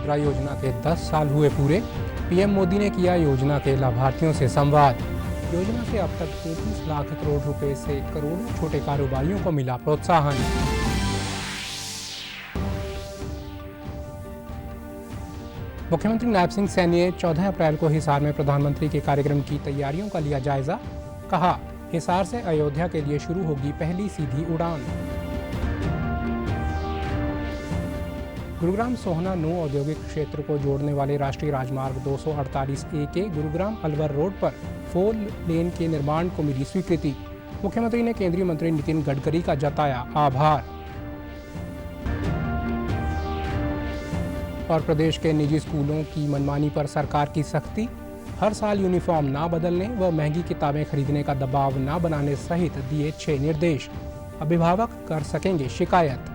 मुद्रा योजना के 10 साल हुए पूरे। पीएम मोदी ने किया योजना के लाभार्थियों से संवाद। योजना से अब तक 33 लाख करोड़ रुपए से करोड़ों छोटे कारोबारियों को मिला प्रोत्साहन। मुख्यमंत्री नायब सिंह सैनी ने 14 अप्रैल को हिसार में प्रधानमंत्री के कार्यक्रम की तैयारियों का लिया जायजा। कहा, हिसार से अयोध्या के लिए शुरू होगी पहली सीधी उड़ान। गुरुग्राम सोहना नो औद्योगिक क्षेत्र को जोड़ने वाले राष्ट्रीय राजमार्ग 248A के गुरुग्राम अलवर रोड पर 4 लेन के निर्माण को मिली स्वीकृति। मुख्यमंत्री ने केंद्रीय मंत्री नितिन गडकरी का जताया आभार। और प्रदेश के निजी स्कूलों की मनमानी पर सरकार की सख्ती। हर साल यूनिफॉर्म ना बदलने व महंगी किताबें खरीदने का दबाव ना बनाने सहित दिए 6 निर्देश। अभिभावक कर सकेंगे शिकायत।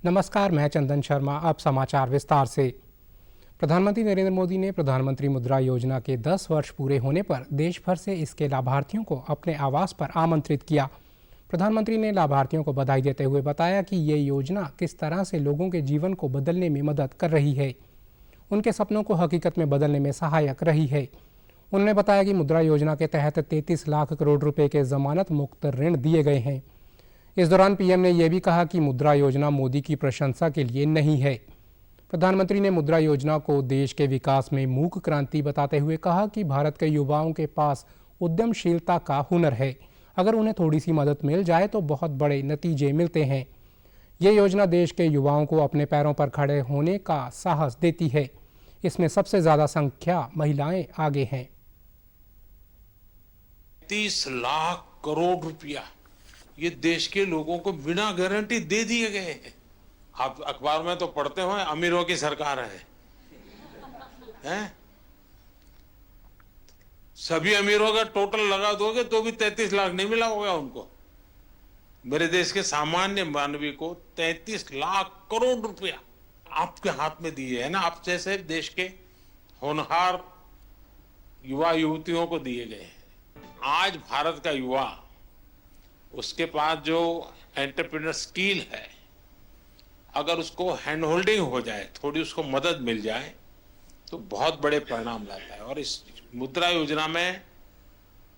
नमस्कार, मैं चंदन शर्मा। अब समाचार विस्तार से। प्रधानमंत्री नरेंद्र मोदी ने प्रधानमंत्री मुद्रा योजना के 10 वर्ष पूरे होने पर देश भर से इसके लाभार्थियों को अपने आवास पर आमंत्रित किया। प्रधानमंत्री ने लाभार्थियों को बधाई देते हुए बताया कि ये योजना किस तरह से लोगों के जीवन को बदलने में मदद कर रही है, उनके सपनों को हकीकत में बदलने में सहायक रही है। उन्होंने बताया कि मुद्रा योजना के तहत 33 लाख करोड़ रुपए के जमानत मुक्त ऋण दिए गए हैं। इस दौरान पीएम ने यह भी कहा कि मुद्रा योजना मोदी की प्रशंसा के लिए नहीं है। प्रधानमंत्री ने मुद्रा योजना को देश के विकास में मूक क्रांति बताते हुए कहा कि भारत के युवाओं के पास उद्यमशीलता का हुनर है। अगर उन्हें थोड़ी सी मदद मिल जाए तो बहुत बड़े नतीजे मिलते हैं। ये योजना देश के युवाओं को अपने पैरों पर खड़े होने का साहस देती है। इसमें सबसे ज्यादा संख्या महिलाएं आगे हैं। 30 लाख करोड़ रुपया ये देश के लोगों को बिना गारंटी दे दिए गए हैं। आप अखबार में तो पढ़ते हो अमीरों की सरकार है? सभी अमीरों का टोटल लगा दोगे तो भी 33 लाख नहीं मिला होगा उनको। मेरे देश के सामान्य मानवी को 33 लाख करोड़ रुपया आपके हाथ में दिए है ना, आप जैसे देश के होनहार युवा युवतियों को दिए गए हैं। आज भारत का युवा, उसके पास जो एंटरप्रेन्योर स्किल है, अगर उसको हैंड होल्डिंग हो जाए, थोड़ी उसको मदद मिल जाए तो बहुत बड़े परिणाम लाता है। और इस मुद्रा योजना में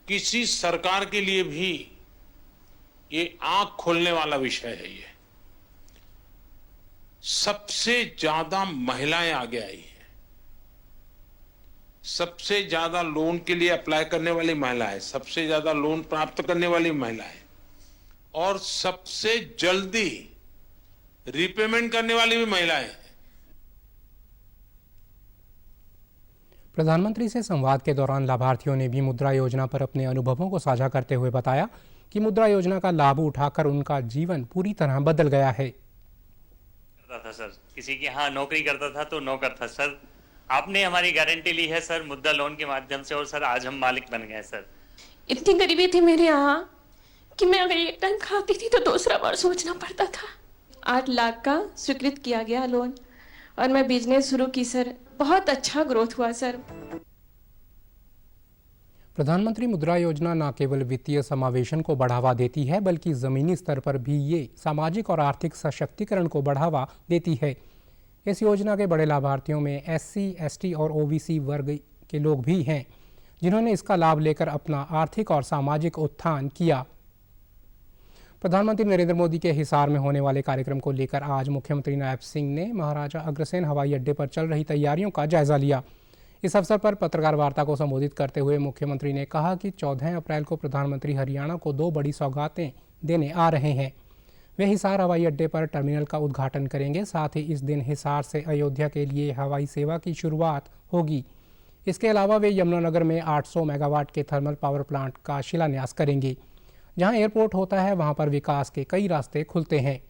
किसी सरकार के लिए भी ये आंख खोलने वाला विषय है। ये सबसे ज्यादा महिलाएं आगे आई हैं, सबसे ज्यादा लोन के लिए अप्लाई करने वाली महिलाएं, सबसे ज्यादा लोन प्राप्त करने वाली महिलाएं और सबसे जल्दी रिपेमेंट करने वाली भी महिलाएं। प्रधानमंत्री से संवाद के दौरान लाभार्थियों ने भी मुद्रा योजना पर अपने अनुभवों को साझा करते हुए बताया कि मुद्रा योजना का लाभ उठाकर उनका जीवन पूरी तरह बदल गया है। करता था सर, किसी के यहाँ नौकरी करता था तो नौकर था सर। आपने हमारी गारंटी ली है सर मुद्रा लोन के माध्यम से और सर आज हम मालिक बन गए सर। इतनी गरीबी थी मेरे यहाँ कि मैं अगर एक टाइम खाती थी तो दूसरा बार सोचना पड़ता था। 8 लाख का स्वीकृत किया गया लोन और मैं बिजनेस शुरू की सर। बहुत अच्छा ग्रोथ हुआ सर। प्रधानमंत्री मुद्रा योजना न केवल वित्तीय समावेशन को बढ़ावा देती है बल्कि जमीनी स्तर पर भी ये सामाजिक और आर्थिक सशक्तिकरण को बढ़ावा देती है। इस योजना के बड़े लाभार्थियों में SC, ST और OBC वर्ग के लोग भी हैं जिन्होंने इसका लाभ लेकर अपना आर्थिक और सामाजिक उत्थान किया। प्रधानमंत्री नरेंद्र मोदी के हिसार में होने वाले कार्यक्रम को लेकर आज मुख्यमंत्री नायब सिंह ने महाराजा अग्रसेन हवाई अड्डे पर चल रही तैयारियों का जायजा लिया। इस अवसर पर पत्रकार वार्ता को संबोधित करते हुए मुख्यमंत्री ने कहा कि 14 अप्रैल को प्रधानमंत्री हरियाणा को 2 बड़ी सौगातें देने आ रहे हैं। वे हिसार हवाई अड्डे पर टर्मिनल का उद्घाटन करेंगे। साथ ही इस दिन हिसार से अयोध्या के लिए हवाई सेवा की शुरुआत होगी। इसके अलावा वे यमुनानगर में 800 मेगावाट के थर्मल पावर प्लांट का शिलान्यास करेंगे। जहां एयरपोर्ट होता है वहां पर विकास के कई रास्ते खुलते हैं।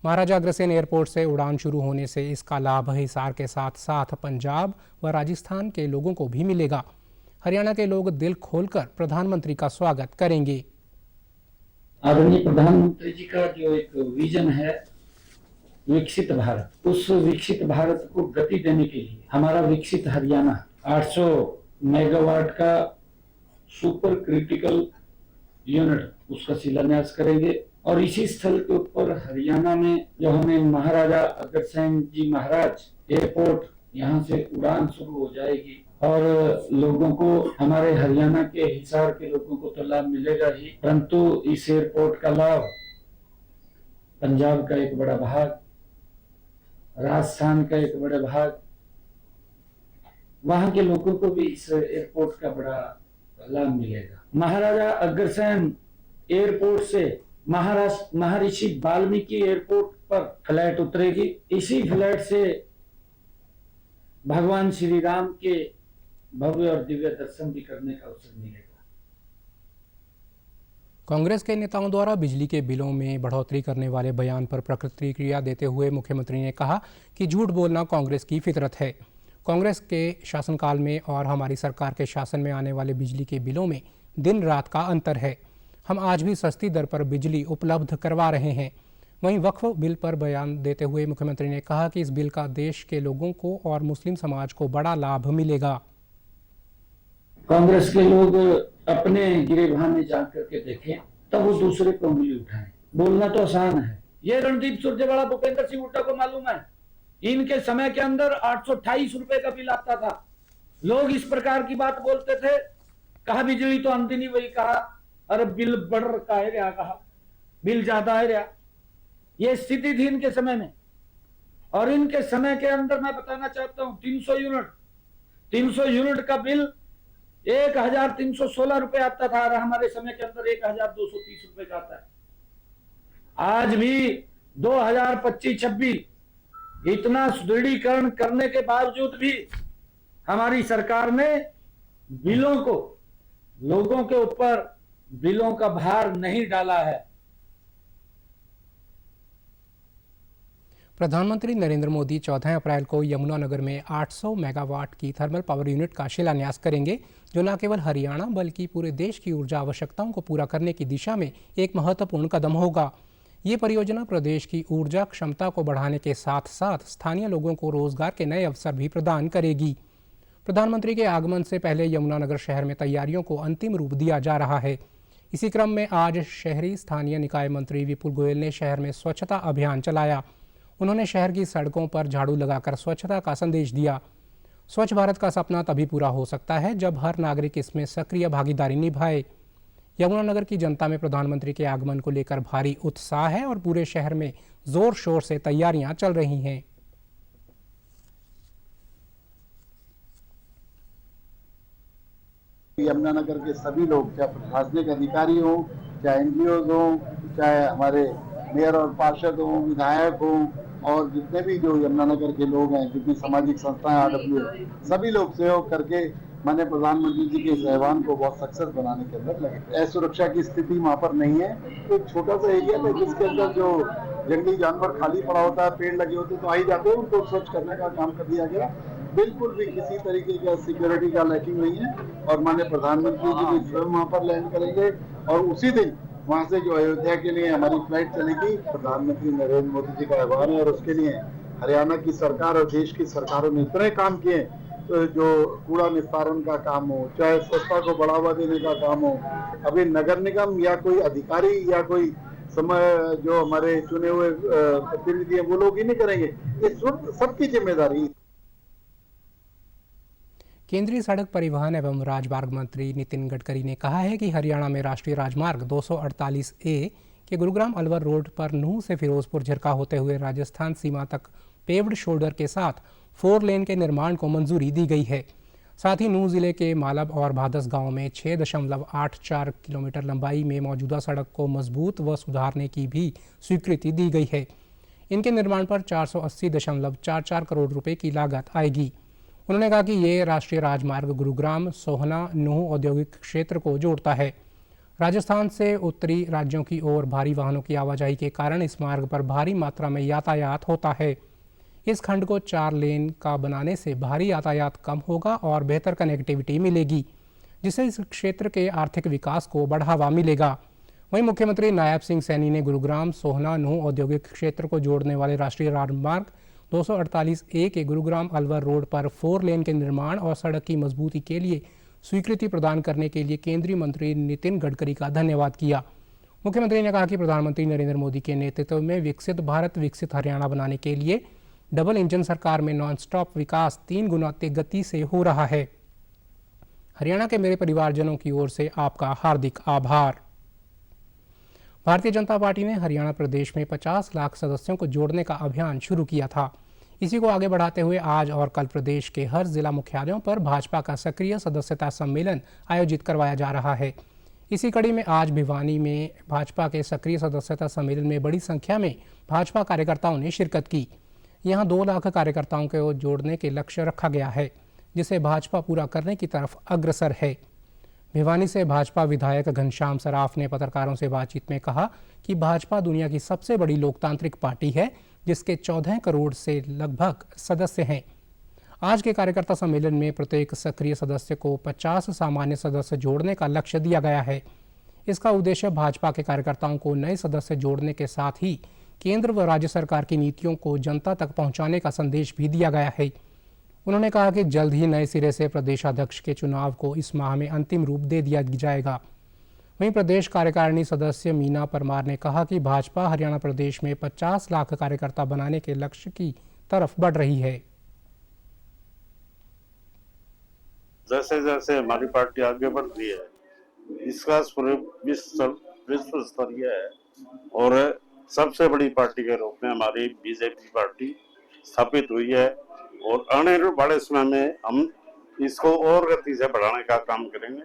महाराजा अग्रसेन एयरपोर्ट से उड़ान शुरू होने से इसका लाभ हिसार के साथ साथ पंजाब व राजस्थान के लोगों को भी मिलेगा। हरियाणा के लोग दिल खोलकर प्रधानमंत्री का स्वागत करेंगे। आदरणीय प्रधानमंत्री जी का जो एक विजन है विकसित भारत, उस विकसित भारत को गति देने के लिए हमारा विकसित हरियाणा 800 मेगावाट का सुपर क्रिटिकल यूनिट उसका शिलान्यास करेंगे और इसी स्थल के ऊपर हरियाणा में जो हमें महाराजा अग्रसेन जी महाराज एयरपोर्ट यहाँ से उड़ान शुरू हो जाएगी और लोगों को, हमारे हरियाणा के हिसार के लोगों को तो लाभ मिलेगा ही, परंतु इस एयरपोर्ट का लाभ पंजाब का एक बड़ा भाग, राजस्थान का एक बड़ा भाग, वहां के लोगों को भी इस एयरपोर्ट का बड़ा लाभ मिलेगा। महाराजा अग्रसेन एयरपोर्ट से महर्षि वाल्मीकि एयरपोर्ट पर फ्लाइट उतरेगी। इसी फ्लाइट से भगवान श्री राम के भव्य और दिव्य दर्शन भी करने का अवसर मिलेगा। कांग्रेस के नेताओं द्वारा बिजली के बिलों में बढ़ोतरी करने वाले बयान पर प्रतिक्रिया देते हुए मुख्यमंत्री ने कहा कि झूठ बोलना कांग्रेस की फितरत है। कांग्रेस के शासनकाल में और हमारी सरकार के शासन में आने वाले बिजली के बिलों में दिन रात का अंतर है। हम आज भी सस्ती दर पर बिजली उपलब्ध करवा रहे हैं। वहीं वक्फ बिल पर बयान देते हुए मुख्यमंत्री ने कहा कि इस बिल का देश के लोगों को और मुस्लिम समाज को बड़ा लाभ मिलेगा। कांग्रेस के लोग अपने गिरेबान में जा करके देखें, तब वो दूसरे को उंगली उठाएं। बोलना तो आसान है। ये रणदीप सुरजेवाला, भूपेंद्र सिंह हुड्डा को मालूम है, इनके समय के अंदर 828 रुपए का बिल आता था। लोग इस प्रकार की बात बोलते थे, कहा बिजली तो आमदी नहीं, वही कहा अरे बिल बढ़ रखा है क्या, कहा बिल ज्यादा है क्या। ये स्थिति थी इनके समय में। और इनके समय के अंदर मैं बताना चाहता हूं 300 यूनिट का बिल 1316 रुपए आता था और हमारे समय के अंदर 1230 रुपए का आता है। आज भी 2025-26 इतना सुदृढ़ीकरण करने के बावजूद भी हमारी सरकार ने बिलों को, लोगों के ऊपर बिलों का भार नहीं डाला है। प्रधानमंत्री नरेंद्र मोदी 14 अप्रैल को यमुनानगर में 800 मेगावाट की थर्मल पावर यूनिट का शिलान्यास करेंगे, जो न केवल हरियाणा बल्कि पूरे देश की ऊर्जा आवश्यकताओं को पूरा करने की दिशा में एक महत्वपूर्ण कदम होगा। ये परियोजना प्रदेश की ऊर्जा क्षमता को बढ़ाने के साथ साथ स्थानीय लोगों को रोजगार के नए अवसर भी प्रदान करेगी। प्रधानमंत्री के आगमन से पहले यमुनानगर शहर में तैयारियों को अंतिम रूप दिया जा रहा है। इसी क्रम में आज शहरी स्थानीय निकाय मंत्री विपुल गोयल ने शहर में स्वच्छता अभियान चलाया। उन्होंने शहर की सड़कों पर झाड़ू लगाकर स्वच्छता का संदेश दिया। स्वच्छ भारत का सपना तभी पूरा हो सकता है जब हर नागरिक इसमें सक्रिय भागीदारी निभाए। यमुनानगर की जनता में प्रधानमंत्री के आगमन को लेकर भारी उत्साह है और पूरे शहर में जोर शोर से तैयारियां चल रही हैं। यमुनानगर के सभी लोग, चाहे प्रशासनिक अधिकारी हो, चाहे एनजीओ हो, चाहे हमारे मेयर और पार्षद हो, विधायक हो, और जितने भी जो यमुनानगर के लोग हैं, जितनी सामाजिक संस्थाएं आरडब्ल्यू, सभी लोग सहयोग करके माननीय प्रधानमंत्री जी के इस आह्वान को बहुत सक्सेस बनाने के अंदर लगे। असुरक्षा की स्थिति वहाँ पर नहीं है। तो एक छोटा सा एरिया है जिसके अंदर जो जंगली जानवर खाली पड़ा होता है, पेड़ लगे होते तो आ ही जाते हैं, उनको स्वच्छ करने का काम कर दिया गया। बिल्कुल भी किसी तरीके का सिक्योरिटी का लैकिंग नहीं है। और माननीय प्रधानमंत्री जी भी स्वयं वहाँ पर लैंड करेंगे और उसी दिन वहाँ से जो अयोध्या के लिए हमारी फ्लाइट चलेगी। प्रधानमंत्री नरेंद्र मोदी जी का आह्वान है और उसके लिए हरियाणा की सरकार और देश की सरकारों ने इतने काम किए, तो जो कूड़ा निस्तारण का काम हो, चाहे स्वच्छता को बढ़ावा देने का काम हो, अभी नगर निगम या कोई अधिकारी या कोई समय जो हमारे चुने हुए प्रतिनिधि हैं वो लोग ही नहीं करेंगे, ये सबकी जिम्मेदारी। केंद्रीय सड़क परिवहन एवं राजमार्ग मंत्री नितिन गडकरी ने कहा है कि हरियाणा में राष्ट्रीय राजमार्ग 248A के गुरुग्राम अलवर रोड पर नूंह से फिरोजपुर झरका होते हुए राजस्थान सीमा तक पेव्ड शोल्डर के साथ 4 लेन के निर्माण को मंजूरी दी गई है। साथ ही नूंह जिले के मालब और भादस गांव में 6.84 किलोमीटर लंबाई में मौजूदा सड़क को मजबूत व सुधारने की भी स्वीकृति दी गई है। इनके निर्माण पर 480.44 करोड़ रुपए की लागत आएगी। उन्होंने कहा कि ये राष्ट्रीय राजमार्ग गुरुग्राम सोहना नूंह औद्योगिक क्षेत्र को जोड़ता है। राजस्थान से उत्तरी राज्यों की ओर भारी वाहनों की आवाजाही के कारण इस मार्ग पर भारी मात्रा में यातायात होता है। इस खंड को 4 लेन का बनाने से भारी यातायात कम होगा और बेहतर कनेक्टिविटी मिलेगी, जिससे इस क्षेत्र के आर्थिक विकास को बढ़ावा मिलेगा। वहीं मुख्यमंत्री नायब सिंह सैनी ने गुरुग्राम सोहना नूंह औद्योगिक क्षेत्र को जोड़ने वाले राष्ट्रीय राजमार्ग 248A के गुरुग्राम अलवर रोड पर 4 लेन के निर्माण और सड़क की मजबूती के लिए स्वीकृति प्रदान करने के लिए केंद्रीय मंत्री नितिन गडकरी का धन्यवाद किया। मुख्यमंत्री ने कहा कि प्रधानमंत्री नरेंद्र मोदी के नेतृत्व में विकसित भारत विकसित हरियाणा बनाने के लिए डबल इंजन सरकार में नॉन स्टॉप विकास 3 गुना तेज गति से हो रहा है। हरियाणा के मेरे परिवारजनों की ओर से आपका हार्दिक आभार। भारतीय जनता पार्टी ने हरियाणा प्रदेश में 50 लाख सदस्यों को जोड़ने का अभियान शुरू किया था। इसी को आगे बढ़ाते हुए आज और कल प्रदेश के हर जिला मुख्यालयों पर भाजपा का सक्रिय सदस्यता सम्मेलन आयोजित करवाया जा रहा है। इसी कड़ी में आज भिवानी में भाजपा के सक्रिय सदस्यता सम्मेलन में बड़ी संख्या में भाजपा कार्यकर्ताओं ने शिरकत की। यहां 2 लाख कार्यकर्ताओं को जोड़ने के लक्ष्य रखा गया है, जिसे भाजपा पूरा करने की तरफ अग्रसर है। भिवानी से भाजपा विधायक घनश्याम सराफ ने पत्रकारों से बातचीत में कहा कि भाजपा दुनिया की सबसे बड़ी लोकतांत्रिक पार्टी है, जिसके 14 करोड़ से लगभग सदस्य हैं। आज के कार्यकर्ता सम्मेलन में प्रत्येक सक्रिय सदस्य को 50 सामान्य सदस्य जोड़ने का लक्ष्य दिया गया है। इसका उद्देश्य भाजपा के कार्यकर्ताओं को नए सदस्य जोड़ने के साथ ही केंद्र व राज्य सरकार की नीतियों को जनता तक पहुंचाने का संदेश भी दिया गया है। उन्होंने कहा कि जल्द ही नए सिरे से प्रदेशाध्यक्ष के चुनाव को इस माह में अंतिम रूप दे दिया जाएगा। वहीं प्रदेश कार्यकारिणी सदस्य मीना परमार ने कहा कि भाजपा हरियाणा प्रदेश में 50 लाख कार्यकर्ता बनाने के लक्ष्य की तरफ बढ़ रही है। जैसे जैसे हमारी पार्टी आगे बढ़ रही है, इसका विश्व स्तरीय है और सबसे बड़ी पार्टी के रूप में हमारी बीजेपी पार्टी स्थापित हुई है और आने वाले समय में हम इसको और गति से बढ़ाने का काम करेंगे।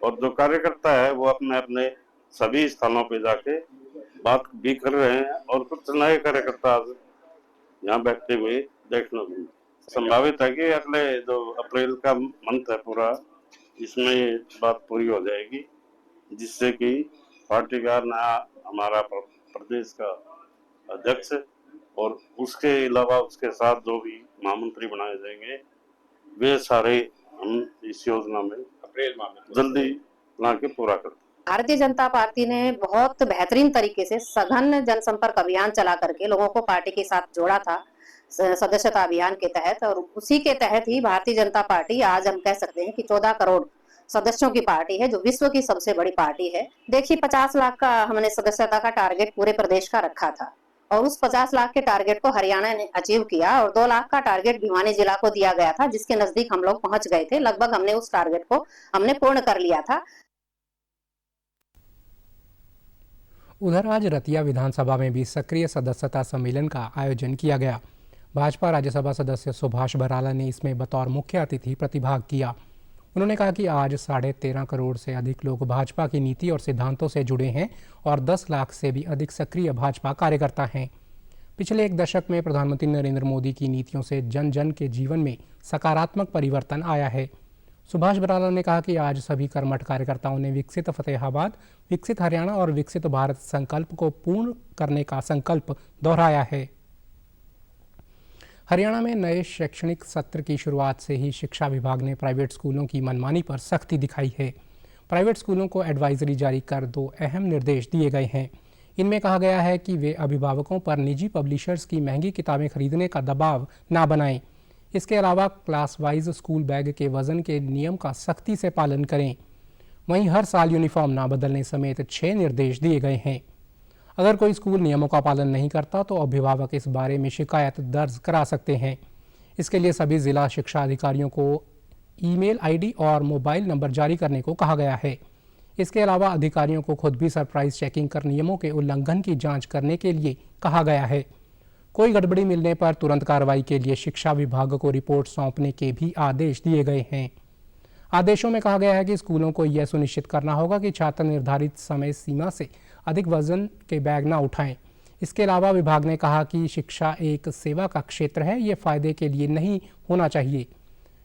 और जो कार्यकर्ता है वो अपने अपने सभी स्थानों पे जाके बात भी कर रहे हैं और कुछ नए कार्यकर्ता यहाँ बैठते हुए देखने को संभावित है कि अगले जो अप्रैल का मंथ है पूरा, इसमें ये बात पूरी हो जाएगी, जिससे कि पार्टी का नया हमारा प्रदेश का अध्यक्ष और उसके अलावा उसके साथ जो भी महामंत्री बनाए जाएंगे वे सारे हम इस योजना में अप्रैल माह में जल्दी ला के पूरा करते हैं। भारतीय जनता पार्टी ने बहुत बेहतरीन तरीके से सघन जनसंपर्क अभियान चला करके लोगों को पार्टी के साथ जोड़ा था सदस्यता अभियान के तहत, और उसी के तहत ही भारतीय जनता पार्टी आज हम कह सकते हैं कि 14 करोड़ सदस्यों की पार्टी है, जो विश्व की सबसे बड़ी पार्टी है। देखिए 50 लाख का हमने सदस्यता का टारगेट पूरे प्रदेश का रखा था और उस 50 लाख के टारगेट को हरियाणा ने अचीव किया और 2 लाख का टारगेट भिवानी जिला को दिया गया था, जिसके नजदीक हम लोग पहुंच गए थे। लगभग हमने उस टारगेट को पूर्ण कर लिया था। उधर आज रतिया विधानसभा में भी सक्रिय सदस्यता सम्मेलन का आयोजन किया गया। भाजपा राज्यसभा सदस्य सुभाष बराला ने इसमें बतौर मुख्य अतिथि प्रतिभाग किया। उन्होंने कहा कि आज 13.5 करोड़ से अधिक लोग भाजपा की नीति और सिद्धांतों से जुड़े हैं और 10 लाख से भी अधिक सक्रिय भाजपा कार्यकर्ता हैं। पिछले 1 दशक में प्रधानमंत्री नरेंद्र मोदी की नीतियों से जन जन के जीवन में सकारात्मक परिवर्तन आया है। सुभाष बराला ने कहा कि आज सभी कर्मठ कार्यकर्ताओं ने विकसित फतेहाबाद, विकसित हरियाणा और विकसित भारत संकल्प को पूर्ण करने का संकल्प दोहराया है। हरियाणा में नए शैक्षणिक सत्र की शुरुआत से ही शिक्षा विभाग ने प्राइवेट स्कूलों की मनमानी पर सख्ती दिखाई है। प्राइवेट स्कूलों को एडवाइजरी जारी कर 2 अहम निर्देश दिए गए हैं। इनमें कहा गया है कि वे अभिभावकों पर निजी पब्लिशर्स की महंगी किताबें खरीदने का दबाव ना बनाएं। इसके अलावा क्लास वाइज स्कूल बैग के वजन के नियम का सख्ती से पालन करें। वहीं हर साल यूनिफॉर्म ना बदलने समेत 6 निर्देश दिए गए हैं। अगर कोई स्कूल नियमों का पालन नहीं करता तो अभिभावक इस बारे में शिकायत दर्ज करा सकते हैं। इसके लिए सभी जिला शिक्षा अधिकारियों को ईमेल आईडी और मोबाइल नंबर जारी करने को कहा गया है। इसके अलावा अधिकारियों को खुद भी सरप्राइज चेकिंग कर नियमों के उल्लंघन की जांच करने के लिए कहा गया है। कोई गड़बड़ी मिलने पर तुरंत कार्रवाई के लिए शिक्षा विभाग को रिपोर्ट सौंपने के भी आदेश दिए गए हैं। आदेशों में कहा गया है कि स्कूलों को यह सुनिश्चित करना होगा कि छात्र निर्धारित समय सीमा से अधिक वजन के बैग ना उठाएं। इसके अलावा विभाग ने कहा कि शिक्षा एक सेवा का क्षेत्र है, ये फायदे के लिए नहीं होना चाहिए।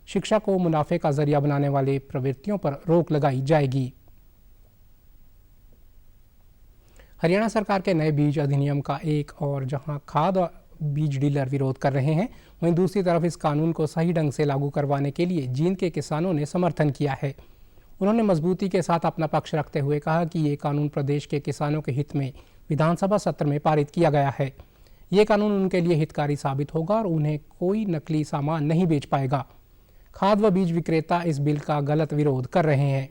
शिक्षा को मुनाफे का जरिया बनाने वाले प्रवृत्तियों पर रोक लगाई जाएगी। हरियाणा सरकार के नए बीज अधिनियम का एक और जहां खाद और बीज डीलर विरोध कर रहे हैं, वहीं दूसरी तरफ इस कानून को सही ढंग से लागू करवाने के लिए जींद के किसानों ने समर्थन किया है। उन्होंने मजबूती के साथ अपना पक्ष रखते हुए कहा कि ये कानून प्रदेश के किसानों के हित में विधानसभा सत्र में पारित किया गया है। ये कानून उनके लिए हितकारी साबित होगा और उन्हें कोई नकली सामान नहीं बेच पाएगा। खाद व बीज विक्रेता इस बिल का गलत विरोध कर रहे हैं।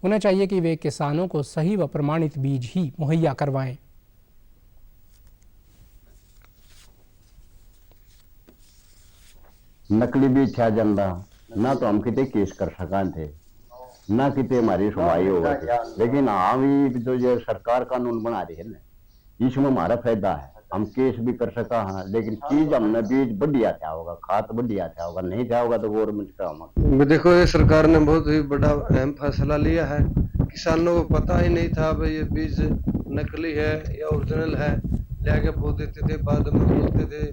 उन्हें चाहिए कि वे किसानों को सही व प्रमाणित बीज ही मुहैया करवाएं। नकली बीज छा ਜਾਂਦਾ ना तो हम किते केस कर सका थे ना किते हमारी सुनवाई होगा थी। लेकिन हाँ भी जो ये सरकार कानून बना रही है ना इसमें हमारा फायदा है, हम केस भी कर सका। हाँ लेकिन चीज हमने बीज बढ़िया था होगा, खाद बढ़िया था होगा, नहीं था होगा तो गवर्नमेंट का हम देखो ये सरकार ने बहुत ही बड़ा अहम फैसला लिया है। किसानों को पता ही नहीं था भाई ये बीज नकली है या ओरिजिनल है, लेके बो देते थे, बाद में बोलते थे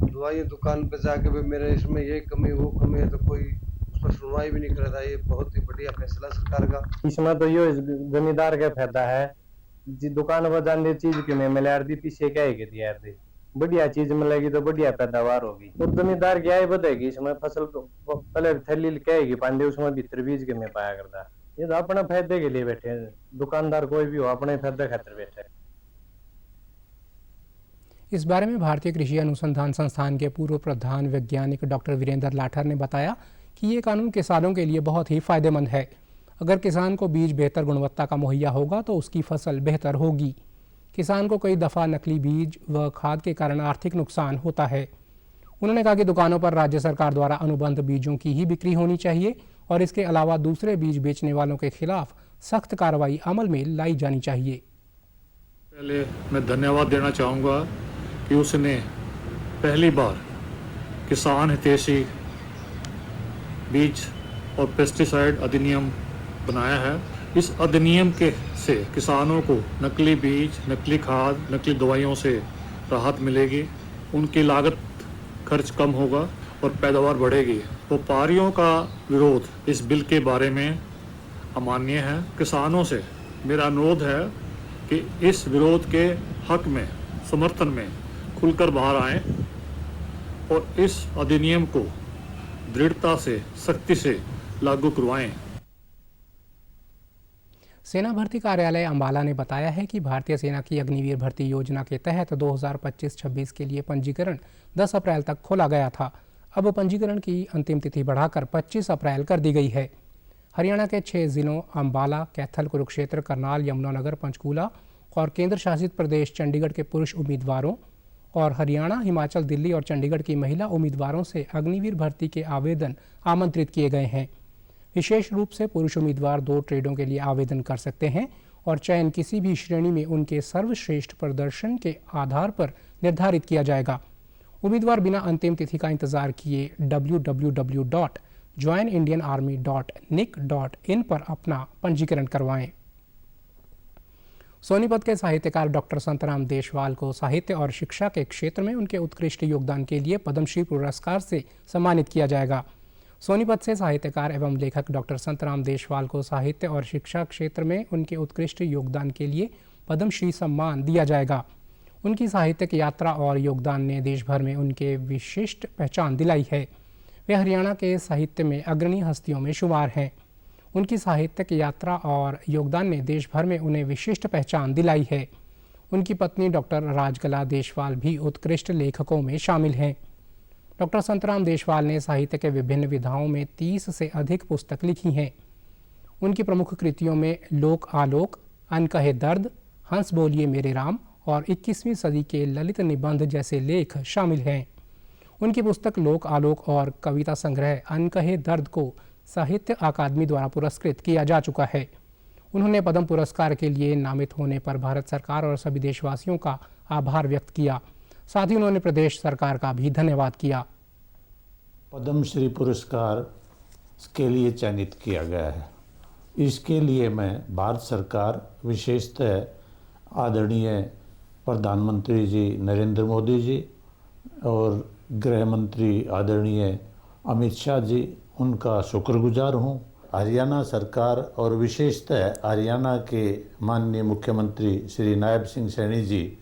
दवाई दुकान पे जाके भी मेरे इसमें ये कमी वो कमी है, तो कोई उस पर सुनवाई भी नहीं करता। ये बहुत ही बढ़िया फैसला सरकार का। इसमें तो ये जमींदार का फायदा है जी, दुकान पर जाने चीज के में मिला दी पीछे क्या है दिया दी बढ़िया चीज मिलेगी तो बढ़िया पैदावार होगी। तो जमींदार क्या है बताएगी इसमें फसल पहले थैली कहेगी पांडे उसमें भीतर बीज के में पाया करता है। ये तो अपने फायदे के लिए बैठे हैं, दुकानदार कोई भी हो अपने फायदे खातिर बैठे है। इस बारे में भारतीय कृषि अनुसंधान संस्थान के पूर्व प्रधान वैज्ञानिक डॉक्टर वीरेंद्र लाठर ने बताया कि ये कानून किसानों के लिए बहुत ही फायदेमंद है। अगर किसान को बीज बेहतर गुणवत्ता का मुहैया होगा तो उसकी फसल बेहतर होगी। किसान को कई दफ़ा नकली बीज व खाद के कारण आर्थिक नुकसान होता है। उन्होंने कहा कि दुकानों पर राज्य सरकार द्वारा अनुबंध बीजों की ही बिक्री होनी चाहिए और इसके अलावा दूसरे बीज बेचने वालों के खिलाफ सख्त कार्रवाई अमल में लाई जानी चाहिए। पहले मैं धन्यवाद देना चाहूँगा कि उसने पहली बार किसान हितैषी बीज और पेस्टिसाइड अधिनियम बनाया है। इस अधिनियम के से किसानों को नकली बीज, नकली खाद, नकली दवाइयों से राहत मिलेगी, उनकी लागत खर्च कम होगा और पैदावार बढ़ेगी। व्यापारियों का विरोध इस बिल के बारे में अमान्य है। किसानों से मेरा अनुरोध है कि इस विरोध के हक में, समर्थन में खुलकर बाहर आएं और इस अधिनियम को दृढ़ता से, सख्ती से लागू करवाएं। सेना भर्ती कार्यालय अंबाला ने बताया है कि भारतीय सेना की अग्निवीर भर्ती योजना के तहत 2025-26 के लिए पंजीकरण 10 अप्रैल तक खोला गया था। अब पंजीकरण की अंतिम तिथि बढ़ाकर 25 अप्रैल कर दी गई है। हरियाणा के 6 जिलों अंबाला, कैथल, कुरुक्षेत्र, करनाल, यमुनानगर, पंचकूला और केंद्र शासित प्रदेश चंडीगढ़ के पुरुष उम्मीदवारों और हरियाणा, हिमाचल, दिल्ली और चंडीगढ़ की महिला उम्मीदवारों से अग्निवीर भर्ती के आवेदन आमंत्रित किए गए हैं। विशेष रूप से पुरुष उम्मीदवार 2 ट्रेडों के लिए आवेदन कर सकते हैं और चयन किसी भी श्रेणी में उनके सर्वश्रेष्ठ प्रदर्शन के आधार पर निर्धारित किया जाएगा। उम्मीदवार बिना अंतिम तिथि का इंतजार किए www.joinindianarmy.nic.in पर अपना पंजीकरण करवाएं। सोनीपत के साहित्यकार डॉक्टर संतराम देशवाल को साहित्य और शिक्षा के क्षेत्र में उनके उत्कृष्ट योगदान के लिए पद्मश्री पुरस्कार से सम्मानित किया जाएगा। सोनीपत से साहित्यकार एवं लेखक डॉक्टर संतराम देशवाल को साहित्य और शिक्षा क्षेत्र में उनके उत्कृष्ट योगदान के लिए पद्मश्री सम्मान दिया जाएगा। उनकी साहित्यिक यात्रा और योगदान ने देश भर में उनके विशिष्ट पहचान दिलाई है। वे हरियाणा के साहित्य में अग्रणी हस्तियों में शुमार हैं। उनकी साहित्यिक यात्रा और योगदान ने देश भर में उन्हें विशिष्ट पहचान दिलाई है। उनकी पत्नी डॉक्टर राजकला देशवाल भी उत्कृष्ट लेखकों में शामिल हैं। डॉक्टर संतराम देशवाल ने साहित्य के विभिन्न विधाओं में 30 से अधिक पुस्तक लिखी हैं। उनकी प्रमुख कृतियों में लोक आलोक, अनकहे दर्द, हंस बोलिए मेरे राम और 21वीं सदी के ललित निबंध जैसे लेख शामिल हैं। उनकी पुस्तक लोक आलोक और कविता संग्रह अनकहे दर्द को साहित्य अकादमी द्वारा पुरस्कृत किया जा चुका है। उन्होंने पद्म पुरस्कार के लिए नामित होने पर भारत सरकार और सभी देशवासियों का आभार व्यक्त किया। साथ ही उन्होंने प्रदेश सरकार का भी धन्यवाद किया। पद्मश्री पुरस्कार के लिए चयनित किया गया है। इसके लिए मैं भारत सरकार, विशेषतः आदरणीय प्रधानमंत्री जी नरेंद्र मोदी जी और गृह मंत्री आदरणीय अमित शाह जी, उनका शुक्रगुजार हूँ। हरियाणा सरकार और विशेषतः हरियाणा के माननीय मुख्यमंत्री श्री नायब सिंह सैनी जी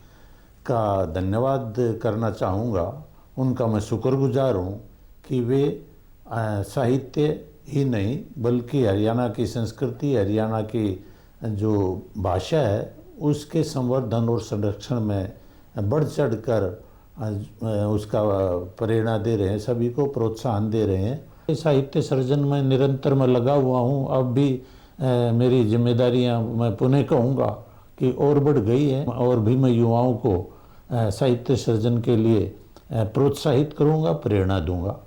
का धन्यवाद करना चाहूँगा। उनका मैं शुक्रगुजार हूँ कि वे साहित्य ही नहीं बल्कि हरियाणा की संस्कृति, हरियाणा की जो भाषा है उसके संवर्धन और संरक्षण में बढ़ चढ़ कर उसका प्रेरणा दे रहे हैं, सभी को प्रोत्साहन दे रहे हैं। साहित्य सर्जन में निरंतर मैं लगा हुआ हूँ। अब भी मेरी जिम्मेदारियां मैं पुनः कहूँगा कि और बढ़ गई है और भी मैं युवाओं को साहित्य सृजन के लिए प्रोत्साहित करूँगा, प्रेरणा दूंगा।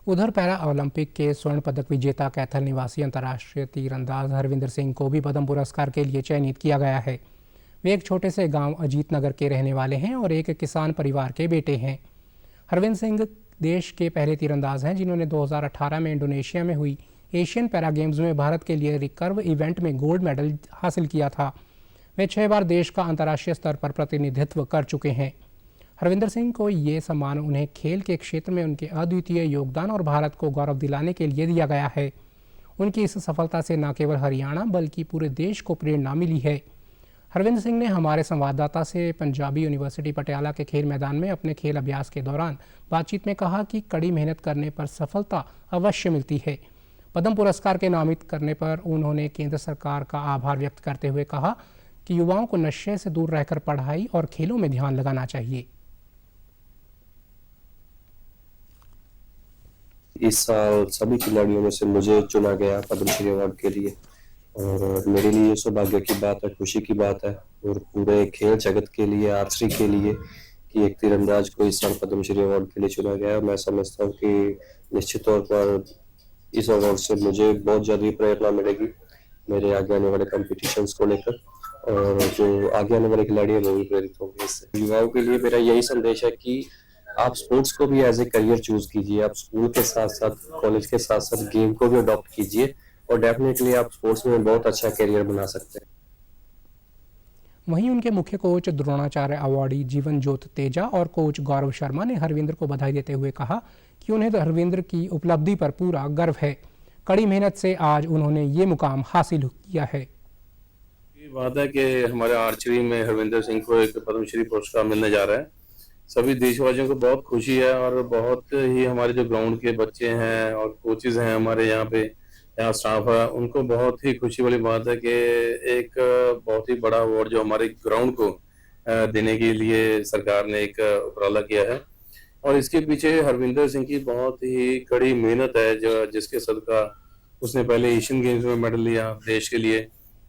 उधर पैरा ओलंपिक के स्वर्ण पदक विजेता कैथल निवासी अंतर्राष्ट्रीय तीरंदाज हरविंदर सिंह को भी पद्म पुरस्कार के लिए चयनित किया गया है। वे एक छोटे से गांव अजीत नगर के रहने वाले हैं और एक किसान परिवार के बेटे हैं। हरविंदर सिंह देश के पहले तीरंदाज हैं जिन्होंने 2018 में इंडोनेशिया में हुई एशियन पैरा गेम्स में भारत के लिए रिकर्व इवेंट में गोल्ड मेडल हासिल किया था। वे 6 बार देश का अंतर्राष्ट्रीय स्तर पर प्रतिनिधित्व कर चुके हैं। हरविंदर सिंह को ये सम्मान उन्हें खेल के क्षेत्र में उनके अद्वितीय योगदान और भारत को गौरव दिलाने के लिए दिया गया है। उनकी इस सफलता से न केवल हरियाणा बल्कि पूरे देश को प्रेरणा मिली है। हरविंदर सिंह ने हमारे संवाददाता से पंजाबी यूनिवर्सिटी पटियाला के खेल मैदान में अपने खेल अभ्यास के दौरान बातचीत में कहा कि कड़ी मेहनत करने पर सफलता अवश्य मिलती है। पद्म पुरस्कार के नामित करने पर उन्होंने केंद्र सरकार का आभार व्यक्त करते हुए कहा कि युवाओं को नशे से दूर रहकर पढ़ाई और खेलों में ध्यान लगाना चाहिए। इस साल सभी खिलाड़ियों में से मुझे चुना गया पद्मश्री अवार्ड के लिए और मेरे लिए ये सौभाग्य की बात है, खुशी की बात है और पूरे खेल जगत के लिए, आर्चरी के लिए कि एक तीरंदाज को इस साल पद्मश्री अवार्ड के लिए चुना गया। मैं समझता हूँ कि निश्चित तौर पर इस अवार्ड से मुझे बहुत ज़्यादा प्रेरणा मिलेगी मेरे आगे आने वाले कॉम्पिटिशन्स को लेकर और जो आगे आने वाले खिलाड़ी हैं वो भी प्रेरित होंगे इससे। युवाओं के लिए मेरा यही संदेश है कि आप स्पोर्ट्स को भी एज ए करियर चूज कीजिए। आप स्कूल के साथ साथ, कॉलेज के साथ साथ गेम को भी अडॉप्ट कीजिए और डेफिनेटली आप स्पोर्ट्स में बहुत अच्छा करियर बना सकते हैं। वहीं उनके मुख्य कोच द्रोणाचार्य अवार्डी जीवन ज्योत तेजा और कोच गौरव शर्मा ने हरविंदर को बधाई देते हुए कहा कि उन्हें हरविंदर की उपलब्धि पर पूरा गर्व है। कड़ी मेहनत से आज उन्होंने ये मुकाम हासिल किया है। ये बात है कि हमारे आर्चरी में हरविंदर सिंह को एक पद्मश्री पुरस्कार मिलने जा रहा है। सभी देशवासियों को बहुत खुशी है और बहुत ही हमारे जो ग्राउंड के बच्चे हैं और कोचेज हैं हमारे यहाँ स्टाफ है, उनको बहुत ही खुशी वाली बात है कि एक बहुत ही बड़ा अवार्ड जो हमारे ग्राउंड को देने के लिए सरकार ने एक उपराला किया है और इसके पीछे हरविंदर सिंह की बहुत ही कड़ी मेहनत है जो जिसके सदका उसने पहले एशियन गेम्स में मेडल लिया देश के लिए,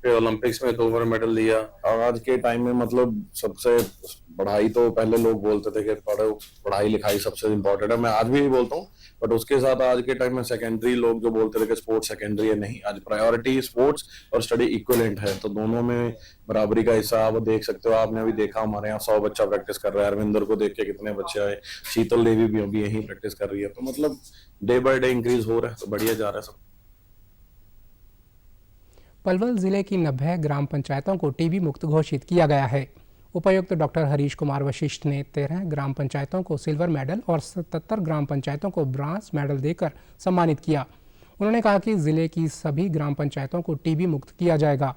फिर ओलंपिक्स में 2 बार मेडल लिया। और आज के टाइम में मतलब सबसे पढ़ाई तो पहले लोग बोलते थे कि पढ़ाई लिखाई सबसे इम्पोर्टेंट है, मैं आज भी बोलता हूँ, बट उसके साथ आज के टाइम में सेकेंडरी लोग जो बोलते थे कि स्पोर्ट्स सेकेंडरी है, नहीं, आज प्रायोरिटी स्पोर्ट्स और स्टडी इक्विवेलेंट है, तो दोनों में बराबरी का हिस्सा आप देख सकते हो। आपने अभी देखा हमारे यहाँ 100 बच्चा प्रैक्टिस कर रहा है, हरविंदर को देख के कितने बच्चे आए, शीतल देवी भी अभी यहीं प्रैक्टिस कर रही है, तो मतलब डे बाय डे इंक्रीज हो रहा है, तो बढ़िया जा रहा है सब। पलवल जिले की 90 ग्राम पंचायतों को टीबी मुक्त घोषित किया गया है। उपायुक्त डॉक्टर हरीश कुमार वशिष्ठ ने 13 ग्राम पंचायतों को सिल्वर मेडल और 77 ग्राम पंचायतों को ब्रांज मेडल देकर सम्मानित किया। उन्होंने कहा कि जिले की सभी ग्राम पंचायतों को टीबी मुक्त किया जाएगा।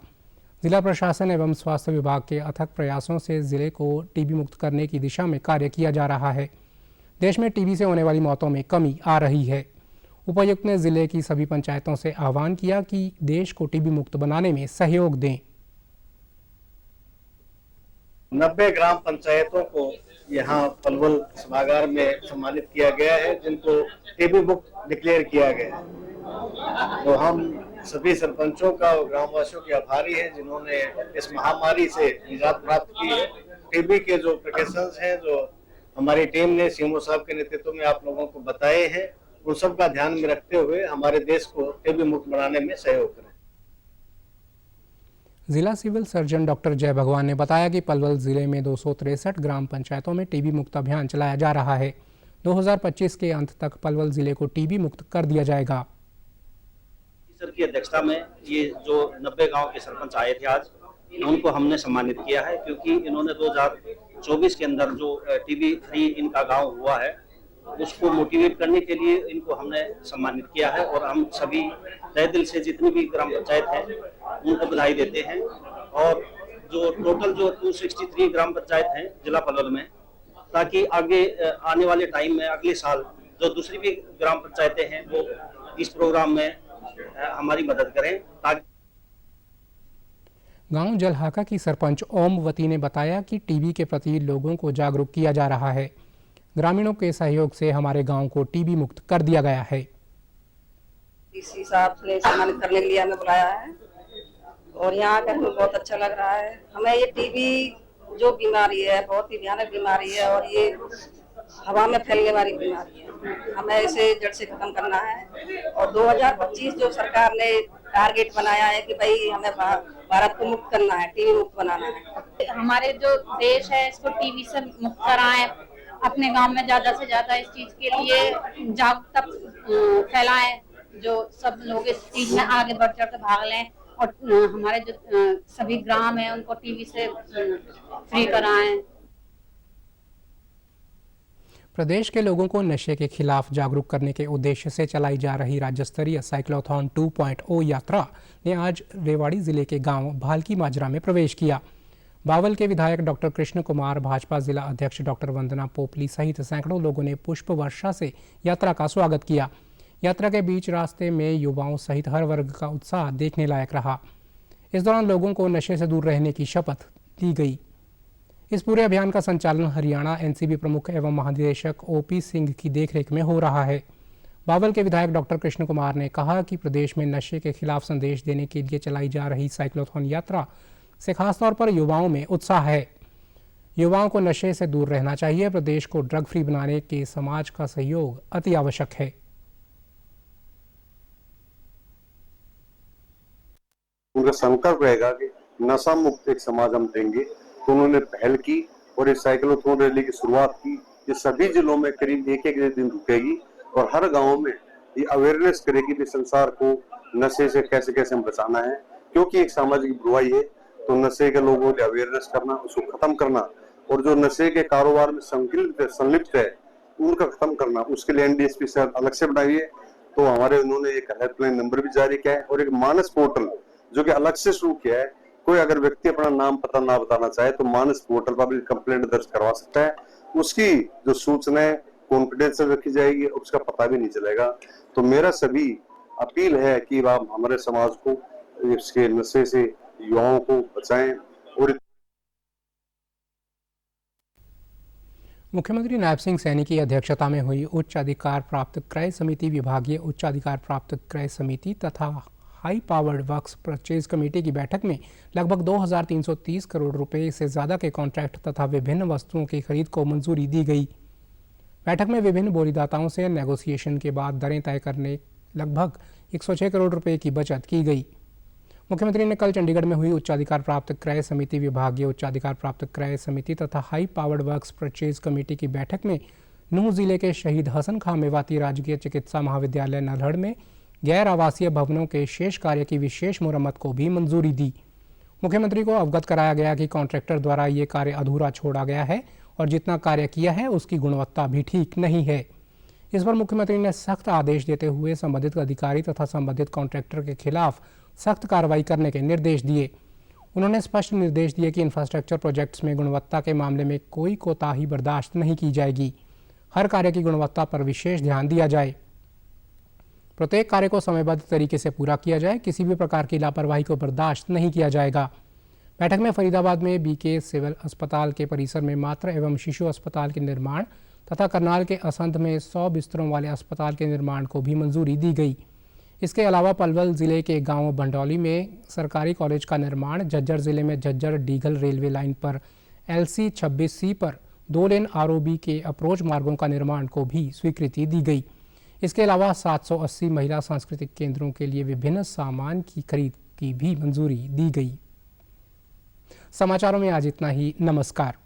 जिला प्रशासन एवं स्वास्थ्य विभाग के अथक प्रयासों से जिले को टीबी मुक्त करने की दिशा में कार्य किया जा रहा है। देश में टीबी से होने वाली मौतों में कमी आ रही है। उपायुक्त ने जिले की सभी पंचायतों से आह्वान किया कि देश को टीबी मुक्त बनाने में सहयोग दें। 90 ग्राम पंचायतों को यहाँ पलवल सभागार में सम्मानित किया गया है जिनको टीबी मुक्त डिक्लेयर किया गया है। तो हम सभी सरपंचों का और ग्रामवासियों के आभारी हैं जिन्होंने इस महामारी से निजात प्राप्त की है। टीबी के जो प्रिकॉशंस हैं जो हमारी टीम ने सीएमओ साहब के नेतृत्व में आप लोगों को बताए हैं, उन सब का ध्यान में रखते हुए हमारे देश को टीबी मुक्त बनाने में सहयोग करें। जिला सिविल सर्जन डॉक्टर जय भगवान ने बताया कि पलवल जिले में 263 ग्राम पंचायतों में टीबी मुक्त अभियान चलाया जा रहा है। 2025 के अंत तक पलवल जिले को टीबी मुक्त कर दिया जाएगा। सर की अध्यक्षता में ये जो 90 गांव के सरपंच आए थे आज, उनको हमने सम्मानित किया है क्योंकि इन्होंने 2024 के अंदर जो टीबी फ्री इनका गांव हुआ है उसको मोटिवेट करने के लिए इनको हमने सम्मानित किया है और हम सभी तहे दिल से जितनी भी ग्राम पंचायत हैं उनको बधाई देते हैं। और जो टोटल जो 263 ग्राम पंचायत हैं जिला पलवल में, ताकि आगे आने वाले टाइम में अगले साल जो दूसरी भी ग्राम पंचायतें हैं वो इस प्रोग्राम में हमारी मदद करें। ताकि गांव जलहाका की सरपंच ओमवती ने बताया कि टीबी के प्रति लोगों को जागरूक किया जा रहा है। ग्रामीणों के सहयोग से हमारे गांव को टीबी मुक्त कर दिया गया है। डीसी साहब ने सम्मानित करने के लिए हमें बुलाया है और यहाँ आकर हमें बहुत अच्छा लग रहा है। हमें ये टीबी जो बीमारी है बहुत ही भयानक बीमारी है और ये हवा में फैलने वाली बीमारी है, हमें इसे जड़ से खत्म करना है। और 2025 जो सरकार ने टारगेट बनाया है कि भाई हमें भारत को मुक्त करना है, टीबी मुक्त बनाना है। हमारे जो देश है इसको टीबी से मुक्त कराएं, अपने गांव में ज्यादा से ज्यादा इस चीज के लिए जागरूकता फैलाएं, जो सब लोग इस चीज में आगे बढ़ चढ़ कर भाग लें और हमारे जो सभी ग्राम है उनको टीबी से फ्री कराएं। प्रदेश के लोगों को नशे के खिलाफ जागरूक करने के उद्देश्य से चलाई जा रही राज्य स्तरीय साइक्लोथॉन 2.0 यात्रा ने आज रेवाड़ी जिले के गांव भालकी माजरा में प्रवेश किया। बावल के विधायक डॉक्टर कृष्ण कुमार, भाजपा जिला अध्यक्ष डॉक्टर वंदना पोपली सहित सैकड़ों लोगों ने पुष्प वर्षा से यात्रा का स्वागत किया। यात्रा के बीच रास्ते में युवाओं सहित हर वर्ग का उत्साह देखने लायक रहा। इस दौरान लोगों को नशे से दूर रहने की शपथ दी गई। इस पूरे अभियान का संचालन हरियाणा एनसीबी प्रमुख एवं महानिदेशक ओपी सिंह की देखरेख में हो रहा है। बावल के विधायक डॉक्टर कृष्ण कुमार ने कहा कि प्रदेश में नशे के खिलाफ संदेश देने के लिए चलाई जा रही साइक्लोथॉन यात्रा से खासतौर पर युवाओं में उत्साह है। युवाओं को नशे से दूर रहना चाहिए। प्रदेश को ड्रग फ्री बनाने के समाज का सहयोग अति आवश्यक है। उनका संकल्प रहेगा कि नशा मुक्त एक समाज हम देंगे, तो उन्होंने पहल की और इस साइक्लोथॉन रैली की शुरुआत की। ये सभी जिलों में करीब एक दिन रुकेगी और हर गांव में ये अवेयरनेस करेगी कि संसार को नशे से कैसे कैसे हम बचाना है, क्योंकि एक सामाजिक बुराई है। तो नशे के लोगों को अवेयरनेस करना, उसको खत्म करना और जो नशे के कारोबार में संलिप्त है उनका खत्म करना, उसके लिए एनडीएसपी से अलग से बनाई है। तो हमारे उन्होंने एक हेल्पलाइन नंबर भी जारी किया है और एक मानस पोर्टल जो कि अलग से शुरू किया है। कोई अगर व्यक्ति अपना नाम पता ना बताना चाहे तो मानस पोर्टल पर भी कंप्लेंट दर्ज करवा सकता है। उसकी जो सूचनाएं कॉन्फिडेंशियल रखी जाएगी, उसका पता भी नहीं चलेगा। तो मेरा सभी अपील है कि आप हमारे समाज को इसके नशे से युवाओं को बचाएं। और मुख्यमंत्री नायब सिंह सैनी की अध्यक्षता में हुई उच्च अधिकार प्राप्त क्रय समिति, विभागीय उच्च अधिकार प्राप्त क्रय समिति तथा high powered works purchase committee की बैठक में लगभग 2330 करोड़ रुपए से ज़्यादा के कॉन्ट्रैक्ट तथा विभिन्न वस्तुओं की खरीद को मंजूरी दी गई। बैठक में विभिन्न बोलीदाताओं से नेगोशिएशन के बाद दरें तय करने लगभग 106 करोड़ रुपए की बचत की गई। मुख्यमंत्री ने कल चंडीगढ़ में हुई उच्चाधिकार प्राप्त क्रय समिति, विभागीय उच्चाधिकार प्राप्त क्रय समिति तथा high powered works purchase committee की बैठक में नूंह जिले के शहीद हसन खां मेवाती राजकीय चिकित्सा महाविद्यालय नल्हड़ में गैर आवासीय भवनों के शेष कार्य की विशेष मुरम्मत को भी मंजूरी दी। मुख्यमंत्री को अवगत कराया गया कि कॉन्ट्रैक्टर द्वारा ये कार्य अधूरा छोड़ा गया है और जितना कार्य किया है उसकी गुणवत्ता भी ठीक नहीं है। इस पर मुख्यमंत्री ने सख्त आदेश देते हुए संबंधित अधिकारी तथा संबंधित कॉन्ट्रैक्टर के खिलाफ सख्त कार्रवाई करने के निर्देश दिए। उन्होंने स्पष्ट निर्देश दिए कि इंफ्रास्ट्रक्चर प्रोजेक्ट्स में गुणवत्ता के मामले में कोई कोताही बर्दाश्त नहीं की जाएगी। हर कार्य की गुणवत्ता पर विशेष ध्यान दिया जाए। प्रत्येक कार्य को समयबद्ध तरीके से पूरा किया जाए। किसी भी प्रकार की लापरवाही को बर्दाश्त नहीं किया जाएगा। बैठक में फरीदाबाद में बीके सिविल अस्पताल के परिसर में मातृ एवं शिशु अस्पताल के निर्माण तथा करनाल के असंध में 100 बिस्तरों वाले अस्पताल के निर्माण को भी मंजूरी दी गई। इसके अलावा पलवल जिले के गांव भंडौली में सरकारी कॉलेज का निर्माण, झज्जर जिले में झज्जर डीगल रेलवे लाइन पर LC 26C पर 2 लेन ROB के अप्रोच मार्गों का निर्माण को भी स्वीकृति दी गई। इसके अलावा 780 महिला सांस्कृतिक केंद्रों के लिए विभिन्न सामान की खरीद की भी मंजूरी दी गई। समाचारों में आज इतना ही। नमस्कार।